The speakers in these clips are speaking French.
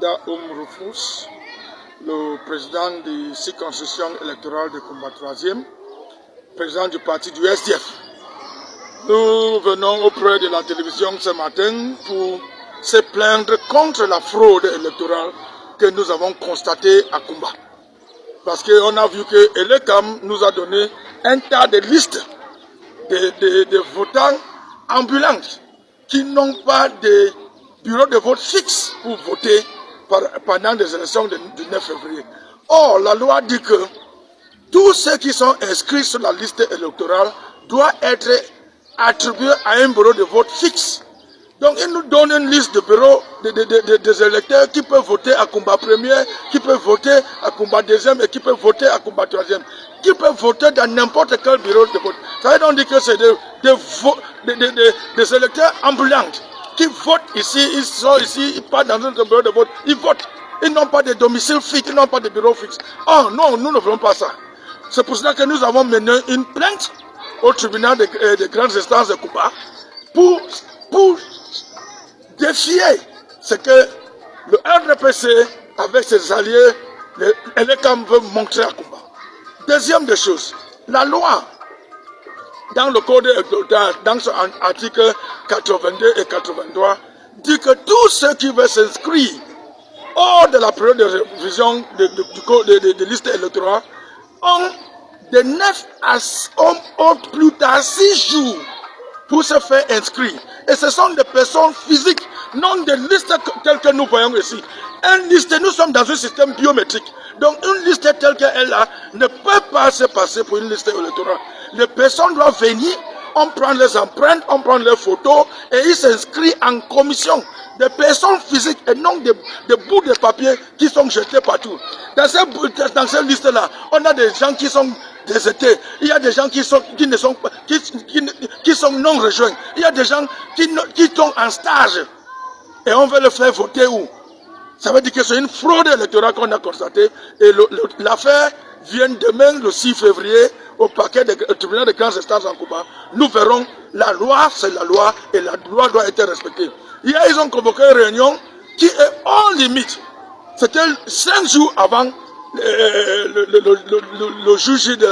Daoum Rufus, le président de circonscription électorale de Kumba 3e, président du parti du SDF. Nous venons auprès de la télévision ce matin pour se plaindre contre la fraude électorale que nous avons constatée à Kumba. Parce qu'on a vu que Elekam nous a donné un tas de listes de votants ambulants qui n'ont pas de bureau de vote fixe pour voter pendant les élections du 9 février. Or, la loi dit que tous ceux qui sont inscrits sur la liste électorale doivent être attribués à un bureau de vote fixe. Donc, il nous donne une liste de bureaux des électeurs qui peuvent voter à Kumba 1er, qui peuvent voter à Kumba 2e et qui peuvent voter à Kumba 3e, qui peuvent voter dans n'importe quel bureau de vote. Ça veut donc dire que c'est des électeurs ambulants qui votent ici, ils sont ici, ils partent dans un bureau de vote, ils votent. Ils n'ont pas de domicile fixe, ils n'ont pas de bureau fixe. Oh non, nous ne voulons pas ça. C'est pour cela que nous avons mené une plainte au tribunal de grandes instances de Kumba pour défier ce que le RDPC, avec ses alliés, Elekam veut montrer à Kumba. Deuxième des choses, la loi, dans le code électoral, dans son article 82 et 83, dit que tous ceux qui veulent s'inscrire hors de la période de révision de liste électorale ont de 9 à plus tard 6 jours pour se faire inscrire. Et ce sont des personnes physiques, non des listes telles que nous voyons ici. Une liste, nous sommes dans un système biométrique. Donc une liste telle qu'elle a ne peut pas se passer pour une liste électorale. Les personnes doivent venir, on prend les empreintes, on prend les photos et ils s'inscrivent en commission. Des personnes physiques et non des bouts de papier qui sont jetés partout. Dans ces listes-là, on a des gens qui sont désertés. Il y a des gens qui sont non rejoints. Il y a des gens qui sont en stage. Et on veut les faire voter où? Ça veut dire que c'est une fraude électorale qu'on a constatée. Et l'affaire vient demain, le 6 février, au tribunal de grandes instances en Kumba. Nous verrons, la loi, c'est la loi, et la loi doit être respectée. Hier, ils ont convoqué une réunion qui est hors limite. C'était 5 jours avant le juge des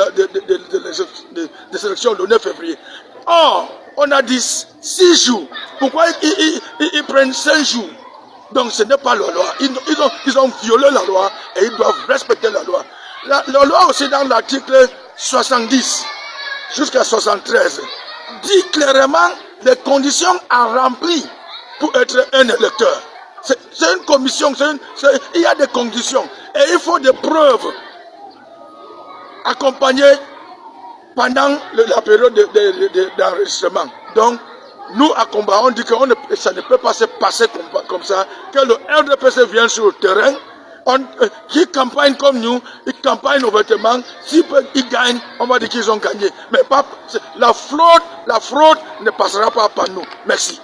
élections, le 9 février. Or, on a dit 6 jours. Pourquoi ils prennent 5 jours? Donc ce n'est pas la loi. Ils ont violé la loi et ils doivent respecter la loi. La loi aussi dans l'article 70 jusqu'à 73 dit clairement les conditions à remplir pour être un électeur. C'est une commission, il y a des conditions et il faut des preuves accompagnées pendant la période d'enregistrement. Donc, nous à Kumba, on dit que ça ne peut pas se passer comme ça, que le RDPC vienne sur le terrain, qui campagne comme nous, ils campagnent ouvertement, s'ils gagnent, on va dire qu'ils ont gagné. Mais pas, la fraude ne passera pas par nous. Merci.